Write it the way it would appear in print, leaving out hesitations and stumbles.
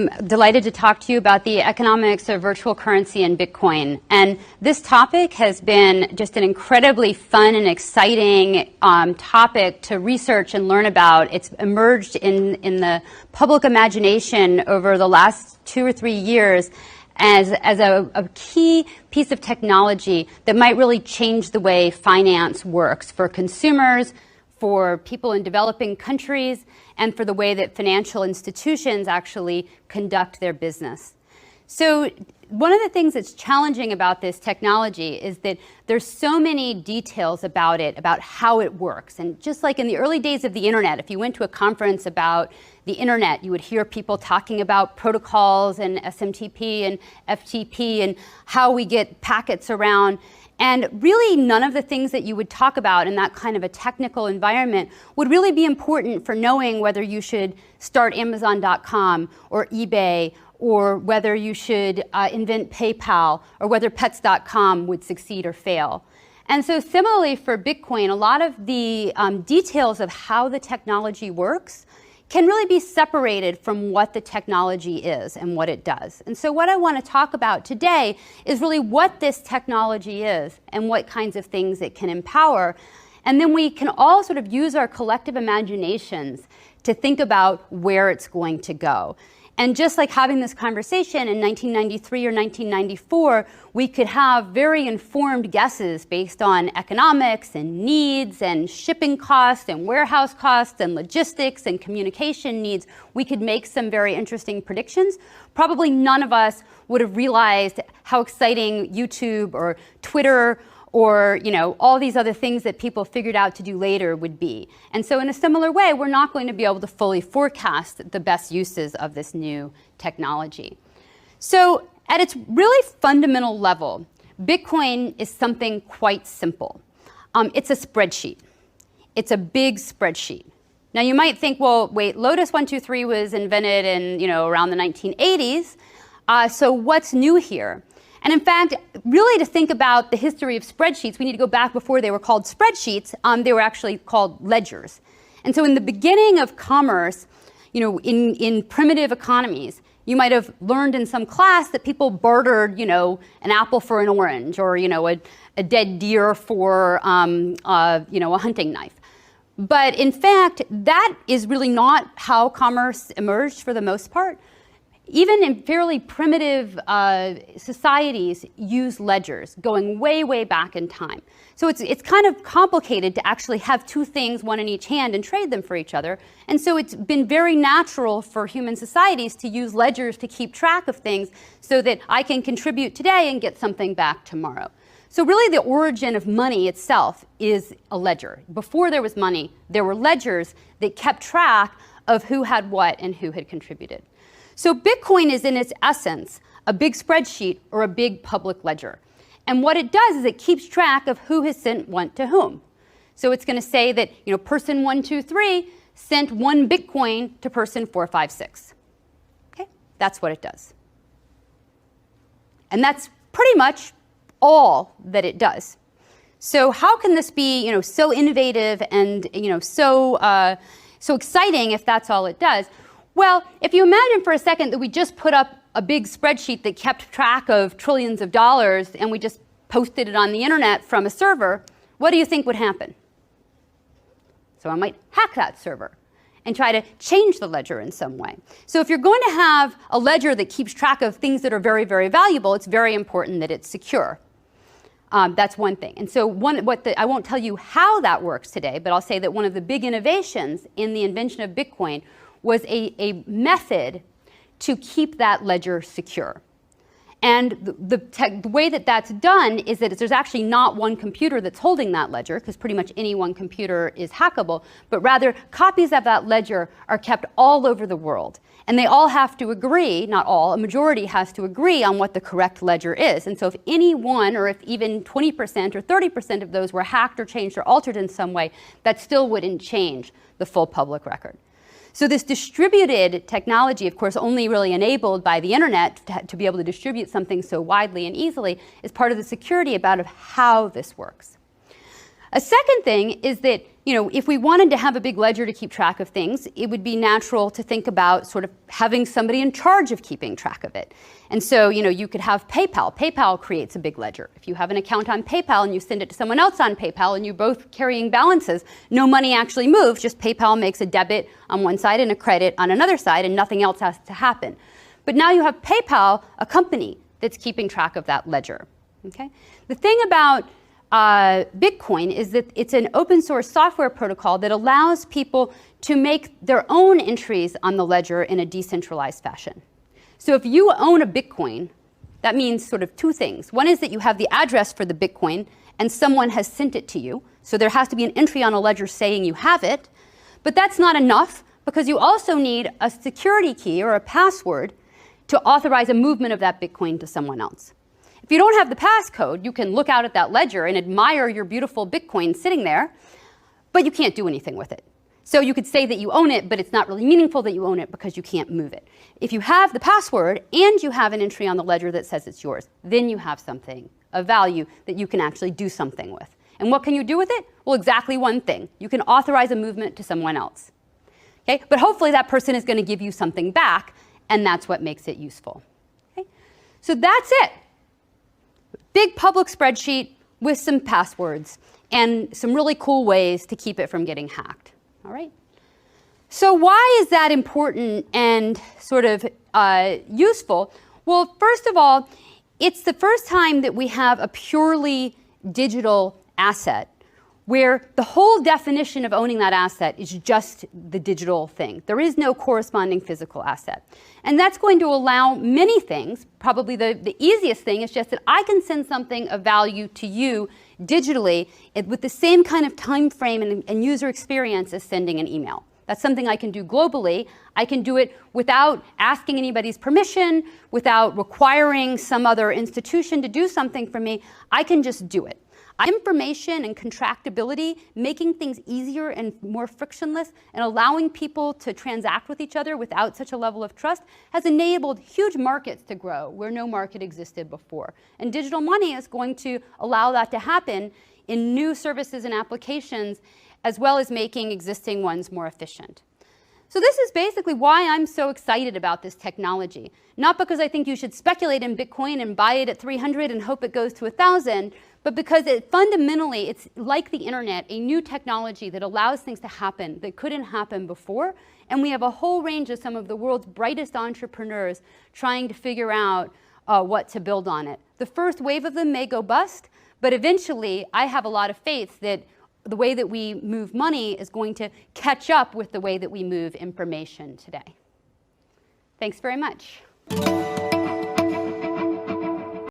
I'm delighted to talk to you about the economics of virtual currency and Bitcoin. And this topic has been just an incredibly fun and exciting topic to research and learn about. It's emerged in the public imagination over the last 2 or 3 years as a key piece of technology that might really change the way finance works for consumers, for people in developing countries, and for the way that financial institutions actually conduct their business. So one of the things that's challenging about this technology is that there's so many details about it, about how it works. And just like in the early days of the internet, if you went to a conference about the internet, you would hear people talking about protocols and SMTP and FTP and how we get packets around. And really none of the things that you would talk about in that kind of a technical environment would really be important for knowing whether you should start Amazon.com or eBay, or whether you should invent PayPal, or whether Pets.com would succeed or fail. And so similarly for Bitcoin, a lot of the details of how the technology works can really be separated from what the technology is and what it does. And so what I want to talk about today is really what this technology is and what kinds of things it can empower. And then we can all sort of use our collective imaginations to think about where it's going to go. And just like having this conversation in 1993 or 1994, we could have very informed guesses based on economics and needs and shipping costs and warehouse costs and logistics and communication needs. We could make some very interesting predictions. Probably none of us would have realized how exciting YouTube or Twitter or all these other things that people figured out to do later would be. And so in a similar way, we're not going to be able to fully forecast the best uses of this new technology. So at its really fundamental level, Bitcoin is something quite simple. It's a spreadsheet. It's a big spreadsheet. Now you might think, well, wait, Lotus 123 was invented in around the 1980s. So what's new here? And in fact, really to think about the history of spreadsheets, we need to go back before they were called spreadsheets. They were actually called ledgers. And so in the beginning of commerce, in primitive economies, you might have learned in some class that people bartered, an apple for an orange, or a dead deer for a hunting knife. But in fact, that is really not how commerce emerged for the most part. Even in fairly primitive societies use ledgers going way, way back in time. So it's kind of complicated to actually have two things, one in each hand, and trade them for each other. And so it's been very natural for human societies to use ledgers to keep track of things so that I can contribute today and get something back tomorrow. So really the origin of money itself is a ledger. Before there was money, there were ledgers that kept track of who had what and who had contributed. So Bitcoin is in its essence a big spreadsheet or a big public ledger. And what it does is it keeps track of who has sent what to whom. So it's going to say that person 123 sent 1 Bitcoin to person 456. Okay, that's what it does. And that's pretty much all that it does. So how can this be so innovative and so exciting if that's all it does? Well, if you imagine for a second that we just put up a big spreadsheet that kept track of trillions of dollars and we just posted it on the internet from a server, what do you think would happen? So I might hack that server and try to change the ledger in some way. So if you're going to have a ledger that keeps track of things that are very, very valuable, it's very important that it's secure. That's one thing. And so I won't tell you how that works today, but I'll say that one of the big innovations in the invention of Bitcoin was a method to keep that ledger secure. And the way that that's done is that there's actually not one computer that's holding that ledger, because pretty much any one computer is hackable, but rather copies of that ledger are kept all over the world. And they all have to agree, not all, a majority has to agree on what the correct ledger is. And so if any one, or if even 20% or 30% of those were hacked or changed or altered in some way, that still wouldn't change the full public record. So this distributed technology, of course, only really enabled by the internet to be able to distribute something so widely and easily, is part of the security about how this works. A second thing is that, if we wanted to have a big ledger to keep track of things, it would be natural to think about sort of having somebody in charge of keeping track of it. And so, you could have PayPal. PayPal creates a big ledger. If you have an account on PayPal and you send it to someone else on PayPal and you're both carrying balances, no money actually moves, just PayPal makes a debit on one side and a credit on another side, and nothing else has to happen. But now you have PayPal, a company that's keeping track of that ledger. Okay? The thing about Bitcoin is that it's an open source software protocol that allows people to make their own entries on the ledger in a decentralized fashion. So if you own a Bitcoin, that means sort of two things. One is that you have the address for the Bitcoin and someone has sent it to you. So there has to be an entry on a ledger saying you have it. But that's not enough, because you also need a security key or a password to authorize a movement of that Bitcoin to someone else. If you don't have the passcode, you can look out at that ledger and admire your beautiful Bitcoin sitting there, but you can't do anything with it. So you could say that you own it, but it's not really meaningful that you own it because you can't move it. If you have the password and you have an entry on the ledger that says it's yours, then you have something of value that you can actually do something with. And what can you do with it? Well, exactly one thing. You can authorize a movement to someone else. Okay? But hopefully that person is going to give you something back, and that's what makes it useful. Okay? So that's it. Big public spreadsheet with some passwords and some really cool ways to keep it from getting hacked. All right? So why is that important and sort of useful? Well, first of all, it's the first time that we have a purely digital asset where the whole definition of owning that asset is just the digital thing. There is no corresponding physical asset. And that's going to allow many things. Probably the easiest thing is just that I can send something of value to you digitally with the same kind of time frame and user experience as sending an email. That's something I can do globally. I can do it without asking anybody's permission, without requiring some other institution to do something for me. I can just do it. Information and contractability, making things easier and more frictionless, and allowing people to transact with each other without such a level of trust has enabled huge markets to grow where no market existed before. And digital money is going to allow that to happen in new services and applications, as well as making existing ones more efficient. So this is basically why I'm so excited about this technology. Not because I think you should speculate in Bitcoin and buy it at 300 and hope it goes to 1,000, but because fundamentally it's like the internet, a new technology that allows things to happen that couldn't happen before. And we have a whole range of some of the world's brightest entrepreneurs trying to figure out what to build on it. The first wave of them may go bust, but eventually I have a lot of faith that the way that we move money is going to catch up with the way that we move information today. Thanks very much.